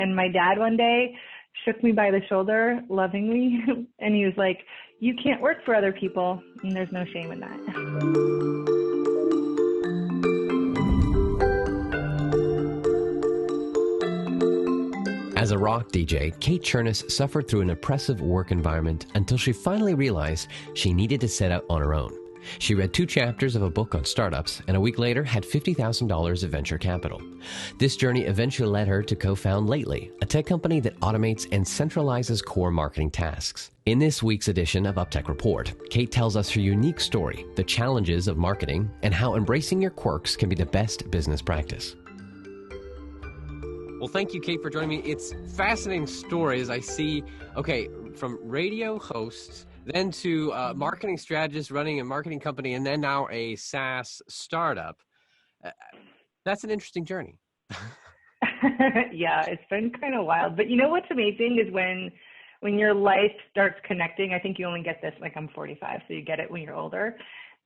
And my dad one day shook me by the shoulder lovingly, and he was like, "You can't work for other people, and there's no shame in that." As a rock DJ, Kate Cherniss suffered through an oppressive work environment until she finally realized she needed to set out on her own. She read 2 chapters of a book on startups, and a week later had $50,000 of venture capital. This journey eventually led her to co-found Lately, a tech company that automates and centralizes core marketing tasks. In this week's edition of UpTech Report, Kate tells us her unique story, the challenges of marketing, and how embracing your quirks can be the best business practice. Well, thank you, Kate, for joining me. It's fascinating stories. I see, from radio hosts, then to marketing strategist running a marketing company, and then now a SaaS startup. That's an interesting journey. Yeah, it's been kind of wild. But you know what's amazing is when your life starts connecting. I think you only get this, like, I'm 45, so you get it when you're older.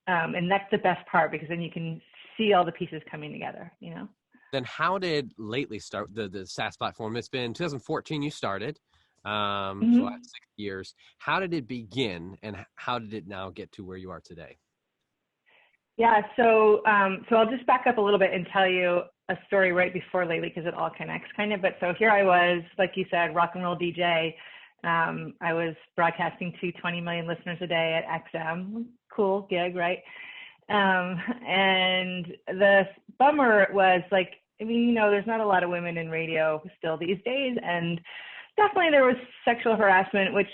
And that's the best part, because then you can see all the pieces coming together, you know? Then how did Lately start, the SaaS platform? It's been 2014 you started, so last 6 years. How did it begin, and how did it now get to where you are today? Yeah, so I'll just back up a little bit and tell you a story right before Lately, because it all connects kind of. But so here I was, like you said, rock and roll DJ. I was broadcasting to 20 million listeners a day at XM. Cool gig, right? And the bummer was, like, I mean, you know, there's not a lot of women in radio still these days. And definitely there was sexual harassment, which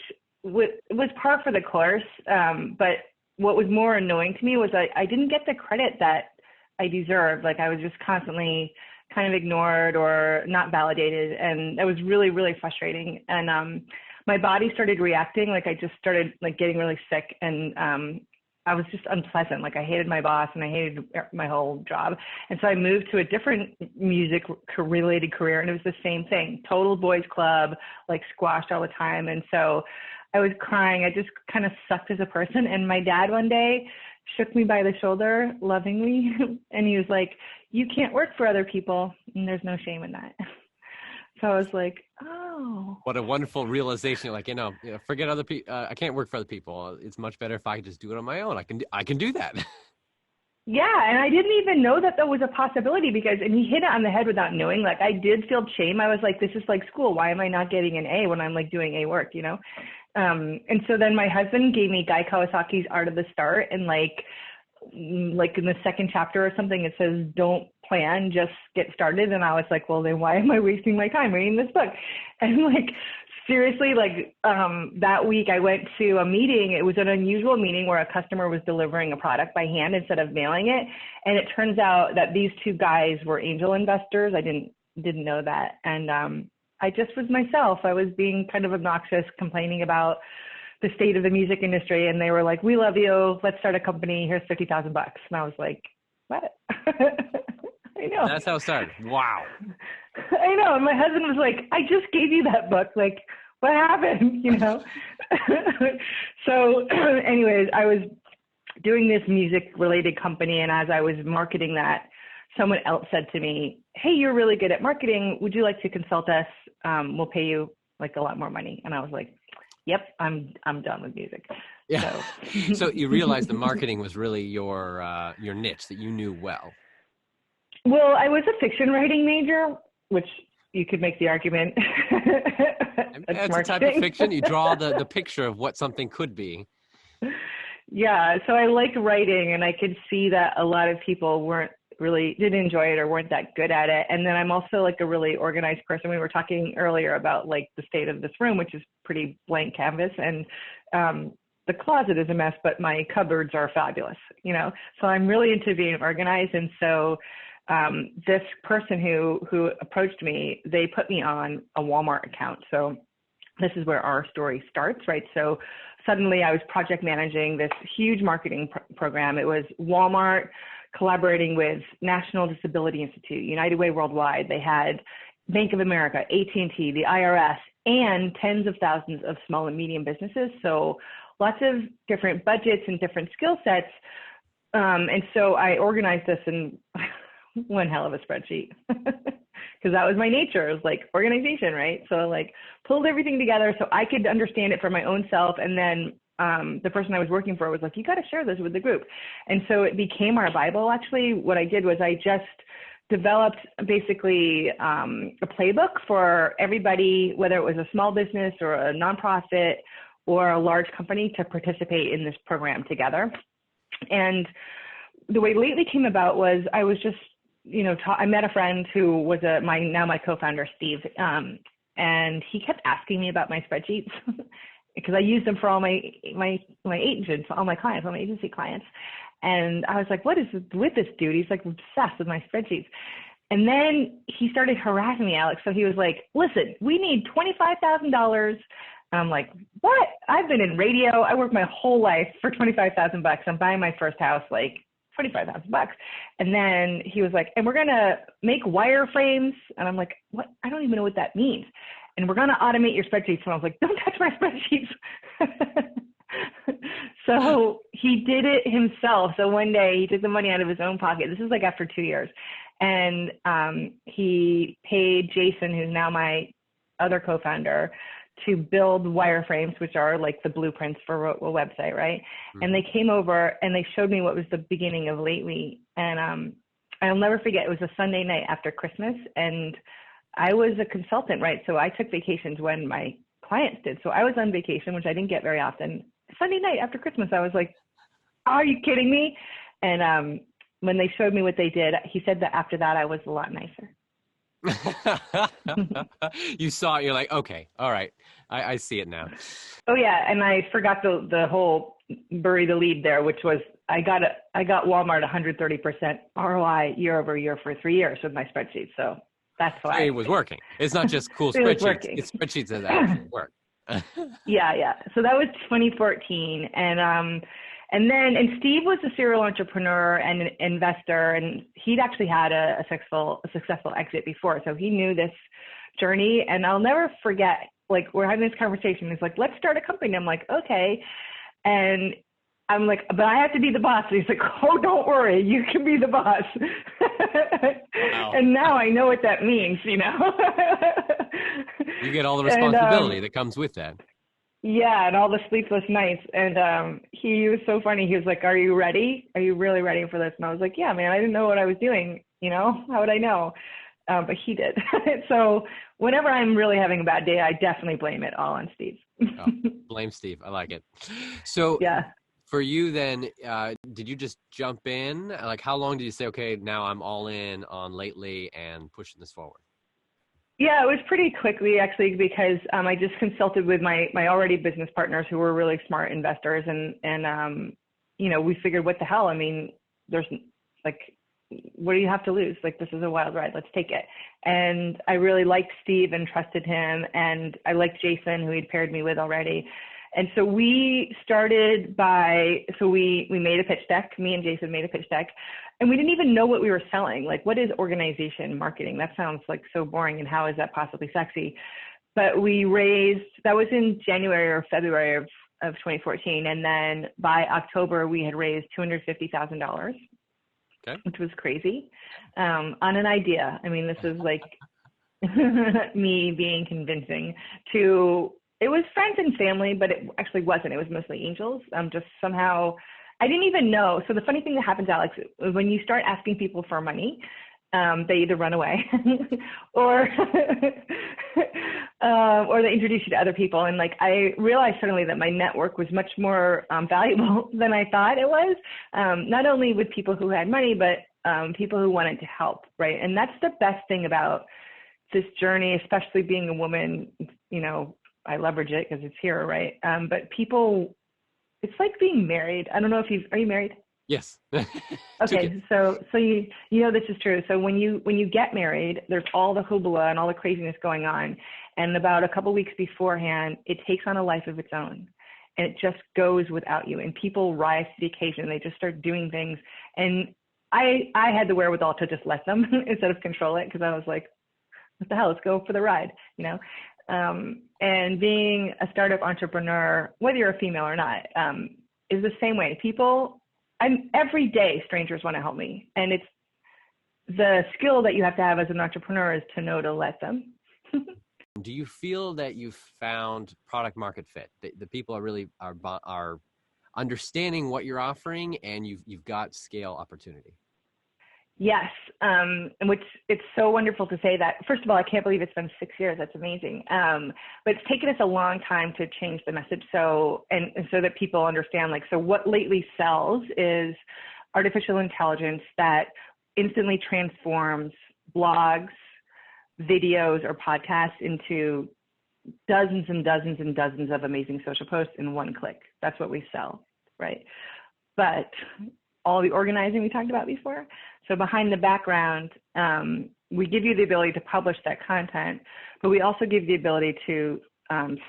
was par for the course. But what was more annoying to me was I didn't get the credit that I deserved. Like, I was just constantly kind of ignored or not validated. And that was really, really frustrating. And my body started reacting. Like, I just started, like, getting really sick, and I was just unpleasant. Like, I hated my boss and I hated my whole job. And so I moved to a different music related career, and it was the same thing. Total boys club, like, squashed all the time. And so I was crying. I just kind of sucked as a person. And my dad one day shook me by the shoulder lovingly, and he was like, "You can't work for other people, and there's no shame in that." So I was like, oh. What a wonderful realization. Like, forget other people. I can't work for other people. It's much better if I just do it on my own. I can do that. Yeah, and I didn't even know that was a possibility, and he hit it on the head without knowing. Like, I did feel shame. I was like, this is like school. Why am I not getting an A when I'm, like, doing A work, you know? And so then my husband gave me Guy Kawasaki's Art of the Start, and like in the second chapter or something, it says, don't plan, just get started. And I was like, well, then why am I wasting my time reading this book? And, like, seriously, like, that week I went to a meeting. It was an unusual meeting where a customer was delivering a product by hand instead of mailing it. And it turns out that these 2 guys were angel investors. I didn't know that. And I just was myself. I was being kind of obnoxious, complaining about the state of the music industry. And they were like, "We love you. Let's start a company. Here's $50,000." And I was like, what? I know. That's how it started. Wow. I know. And my husband was like, "I just gave you that book. Like, what happened?" You know? So anyways, I was doing this music related company. And as I was marketing that, someone else said to me, "Hey, you're really good at marketing. Would you like to consult us? We'll pay you, like, a lot more money." And I was like, "Yep, I'm done with music." Yeah. So you realized the marketing was really your niche that you knew well. Well, I was a fiction writing major, which you could make the argument. That's a type of fiction. You draw the picture of what something could be. Yeah. So I liked writing, and I could see that a lot of people didn't enjoy it or weren't that good at it. And then I'm also, like, a really organized person. We were talking earlier about, like, the state of this room, which is pretty blank canvas. And the closet is a mess, but my cupboards are fabulous, you know? So I'm really into being organized. And so this person who approached me, they put me on a Walmart account. So this is where our story starts, right? So suddenly I was project managing this huge marketing program. It was Walmart collaborating with National Disability Institute, United Way Worldwide. They had Bank of America, AT&T, the IRS, and tens of thousands of small and medium businesses. So lots of different budgets and different skill sets. And so I organized this in one hell of a spreadsheet. because that was my nature. It was like organization, right? So like pulled everything together so I could understand it for my own self. And then the person I was working for was like, you got to share this with the group. And so it became our Bible. Actually, what I did was I just developed basically a playbook for everybody, whether it was a small business or a nonprofit or a large company, to participate in this program together. And the way Lately came about was I was just, I met a friend who was my co-founder, Steve, and he kept asking me about my spreadsheets because I used them for all my agents, all my clients, all my agency clients. And I was like, what is with this dude? He's like obsessed with my spreadsheets. And then he started harassing me, Alex. So he was like, listen, we need $25,000. I'm like, what? I've been in radio. I worked my whole life for $25,000. I'm buying my first house, like $25,000. And then he was like, and we're going to make wireframes. And I'm like, what? I don't even know what that means. And we're going to automate your spreadsheets. And I was like, don't touch my spreadsheets. So he did it himself. So one day he took the money out of his own pocket. This is like after 2 years. And he paid Jason, who's now my other co-founder, to build wireframes, which are like the blueprints for a website, right? Mm-hmm. And they came over and they showed me what was the beginning of Lately. And I'll never forget, it was a Sunday night after Christmas. And I was a consultant, right? So I took vacations when my clients did. So I was on vacation, which I didn't get very often. Sunday night after Christmas, I was like, are you kidding me? And when they showed me what they did, he said that after that, I was a lot nicer. You saw it, you're like, okay, all right, I see it now. Oh yeah, and I forgot the whole bury the lead there, which was I got Walmart 130% ROI year over year for 3 years with my spreadsheet. So that's why it was working. It's not just cool spreadsheets. It's spreadsheets that actually work. Yeah. So that was 2014, and Steve was a serial entrepreneur and an investor, and he'd actually had a successful exit before, so he knew this journey. And I'll never forget, like, we're having this conversation. He's like, "Let's start a company." I'm like, "Okay," and I'm like, "But I have to be the boss." And he's like, "Oh, don't worry, you can be the boss." Wow. And now I know what that means, You get all the responsibility that comes with that. Yeah, and all the sleepless nights. And he was so funny. He was like, "Are you ready? Are you really ready for this?" And I was like, "Yeah, man, I didn't know what I was doing. How would I know?" But he did. So whenever I'm really having a bad day, I definitely blame it all on Steve. Oh, blame Steve. I like it. So yeah. For you then, did you just jump in? Like, how long did you say, okay, now I'm all in on Lately and pushing this forward? Yeah, it was pretty quickly, actually, because I just consulted with my already business partners who were really smart investors. And we figured, what the hell? I mean, there's like, what do you have to lose? Like, this is a wild ride. Let's take it. And I really liked Steve and trusted him. And I liked Jason, who he'd paired me with already. And so we started we made a pitch deck. Me and Jason made a pitch deck, and we didn't even know what we were selling. Like, what is organization marketing? That sounds like so boring, and how is that possibly sexy? But we raised, that was in January or February of 2014. And then by October, we had raised $250,000, which was crazy, on an idea. I mean, this is like me being convincing to, it was friends and family, but it actually wasn't. It was mostly angels. Just somehow, I didn't even know. So the funny thing that happens, Alex, when you start asking people for money, they either run away or they introduce you to other people. And like, I realized suddenly that my network was much more valuable than I thought it was, not only with people who had money, but people who wanted to help, right? And that's the best thing about this journey, especially being a woman. I leverage it because it's here, right? But people, it's like being married. I don't know if are you married? Yes. Okay, so you know this is true. So when you get married, there's all the hoopla and all the craziness going on, and about a couple weeks beforehand, it takes on a life of its own, and it just goes without you. And people rise to the occasion. They just start doing things, and I had the wherewithal to just let them instead of control it, because I was like, what the hell? Let's go for the ride, And being a startup entrepreneur, whether you're a female or not, is the same way. Every day strangers want to help me. And it's the skill that you have to have as an entrepreneur is to know to let them. Do you feel that you've found product market fit? The people are really are understanding what you're offering, and you've got scale opportunity? Yes, which it's so wonderful to say that. First of all, I can't believe it's been 6 years. That's amazing. But it's taken us a long time to change the message so that people understand, like, so what Lately sells is artificial intelligence that instantly transforms blogs, videos, or podcasts into dozens and dozens and dozens of amazing social posts in one click. That's what we sell, right? But all the organizing we talked about before. So behind the background, we give you the ability to publish that content, but we also give you the ability to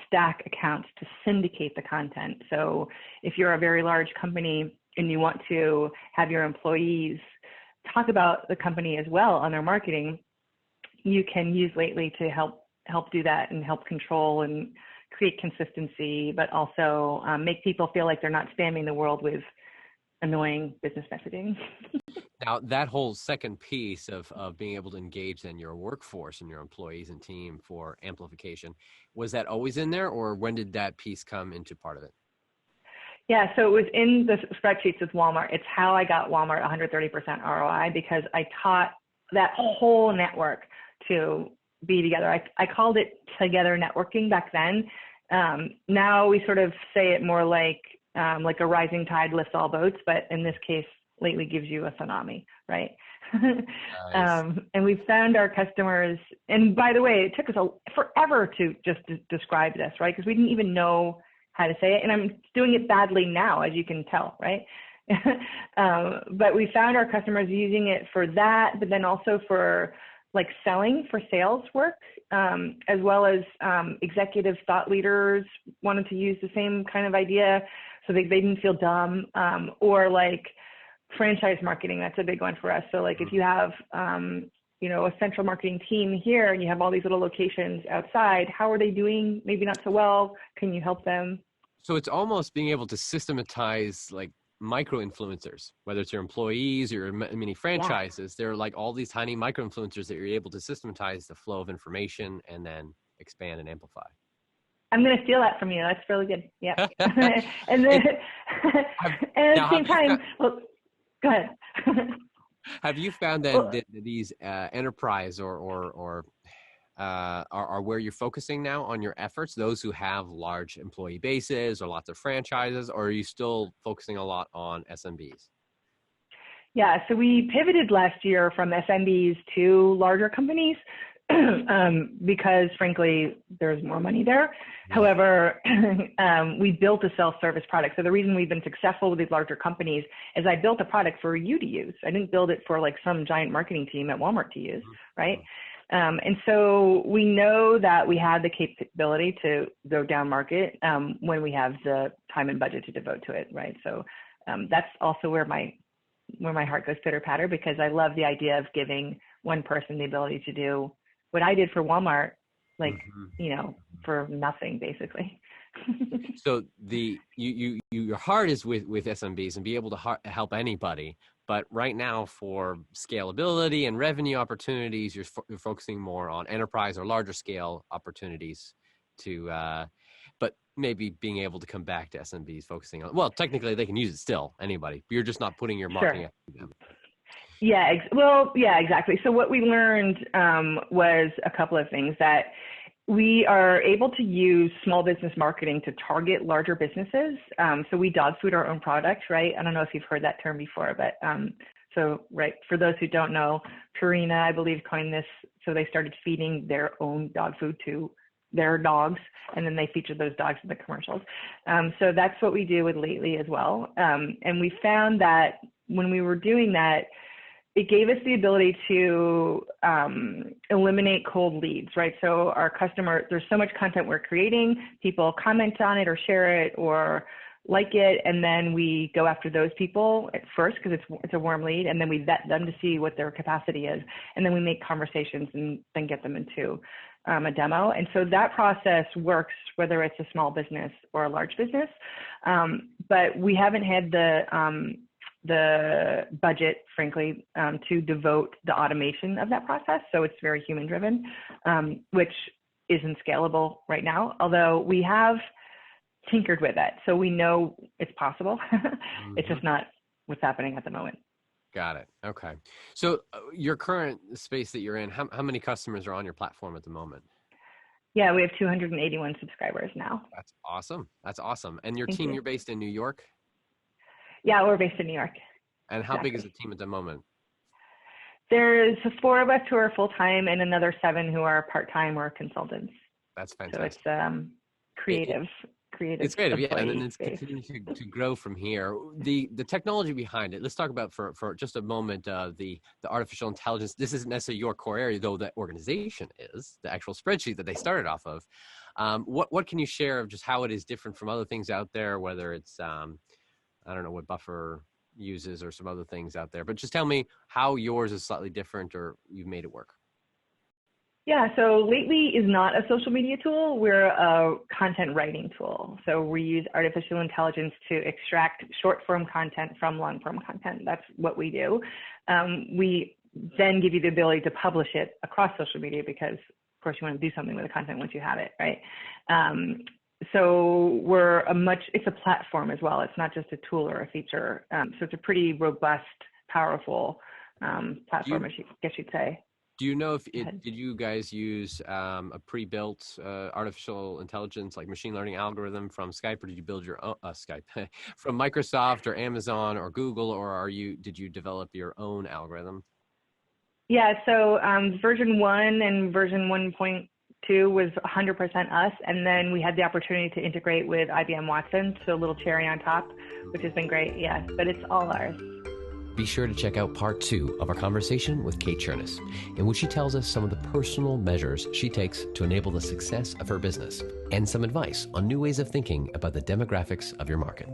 stack accounts to syndicate the content. So if you're a very large company and you want to have your employees talk about the company as well on their marketing, you can use Lately to help do that and help control and create consistency, but also make people feel like they're not spamming the world with annoying business messaging. Now, that whole second piece of being able to engage then your workforce and your employees and team for amplification, was that always in there, or when did that piece come into part of it? Yeah, so it was in the spreadsheets with Walmart. It's how I got Walmart 130% ROI, because I taught that whole network to be together. I called it together networking back then. Now we sort of say it more like a rising tide lifts all boats, but in this case, Lately gives you a tsunami, right? Nice. And we found our customers, and by the way, it took us forever to just describe this, right? Because we didn't even know how to say it, and I'm doing it badly now, as you can tell, right? But we found our customers using it for that, but then also for like selling, for sales work, as well as executive thought leaders wanted to use the same kind of idea so they didn't feel dumb, or like franchise marketing. That's a big one for us. So like if you have, a central marketing team here and you have all these little locations outside, how are they doing? Maybe not so well. Can you help them? So it's almost being able to systematize like micro influencers, whether it's your employees or your mini franchises. Yeah. They're like all these tiny micro influencers that you're able to systematize the flow of information and then expand and amplify. I'm going to steal that from you. That's really good. Yeah. And then, and at the same time, well, go ahead. Have you found that these enterprise or are where you're focusing now on your efforts, those who have large employee bases or lots of franchises, or are you still focusing a lot on SMBs? Yeah, so we pivoted last year from SMBs to larger companies because frankly, there's more money there. Yeah. However, we built a self-service product. So the reason we've been successful with these larger companies is I built a product for you to use. I didn't build it for like some giant marketing team at Walmart to use, right? And so we know that we have the capability to go down market when we have the time and budget to devote to it, right? So that's also where my heart goes pitter patter, because I love the idea of giving one person the ability to do what I did for Walmart, like, for nothing, basically. So your heart is with SMBs and be able to help anybody. But right now, for scalability and revenue opportunities, you're focusing more on enterprise or larger scale opportunities but maybe being able to come back to SMBs, focusing on, well, technically they can use it still, anybody, but you're just not putting your marketing to them. Yeah, exactly. So what we learned was a couple of things: that we are able to use small business marketing to target larger businesses. So we dog food our own products, right? I don't know if you've heard that term before, but right, for those who don't know, Purina, I believe, coined this. So they started feeding their own dog food to their dogs, and then they featured those dogs in the commercials. So that's what we do with Lately as well. And we found that when we were doing that, it gave us the ability to eliminate cold leads, right? So our customer, there's so much content we're creating, people comment on it or share it or like it, and then we go after those people at first because it's a warm lead, and then we vet them to see what their capacity is, and then we make conversations and then get them into a demo. And so that process works whether it's a small business or a large business, but we haven't had the the budget, frankly, to devote the automation of that process. So it's very human driven, which isn't scalable right now, although we have tinkered with it. So we know it's possible. It's just not what's happening at the moment. Got it. Okay. So your current space that you're in, how many customers are on your platform at the moment? Yeah, we have 281 subscribers now. That's awesome. That's awesome. And your Thank team, you. you're based in New York? Yeah, we're based in New York. And how big is the team at the moment? There's 4 of us who are full-time and another 7 who are part-time or consultants. That's fantastic. So it's creative. It's creative, yeah, and then it's continuing to grow from here. The technology behind it. Let's talk about for just a moment the artificial intelligence. This isn't necessarily your core area, though. The organization is the actual spreadsheet that they started off of. What can you share of just how it is different from other things out there? Whether it's I don't know what Buffer uses or some other things out there, but just tell me how yours is slightly different or you've made it work. Yeah, so Lately is not a social media tool. We're a content writing tool. So we use artificial intelligence to extract short-form content from long-form content. That's what we do. We then give you the ability to publish it across social media because, of course, you want to do something with the content once you have it, right? So it's a platform as well. It's not just a tool or a feature. So it's a pretty robust, powerful platform, I guess you'd say. Do you know did you guys use a pre-built artificial intelligence, like machine learning algorithm from Skype, or did you build your own Skype from Microsoft or Amazon or Google, or did you develop your own algorithm? Yeah, so version 1 and version 1.2 was 100% us, and then we had the opportunity to integrate with IBM Watson, so a little cherry on top, which has been great, yes, but it's all ours. Be sure to check out part 2 of our conversation with Kate Cherniss, in which she tells us some of the personal measures she takes to enable the success of her business and some advice on new ways of thinking about the demographics of your market.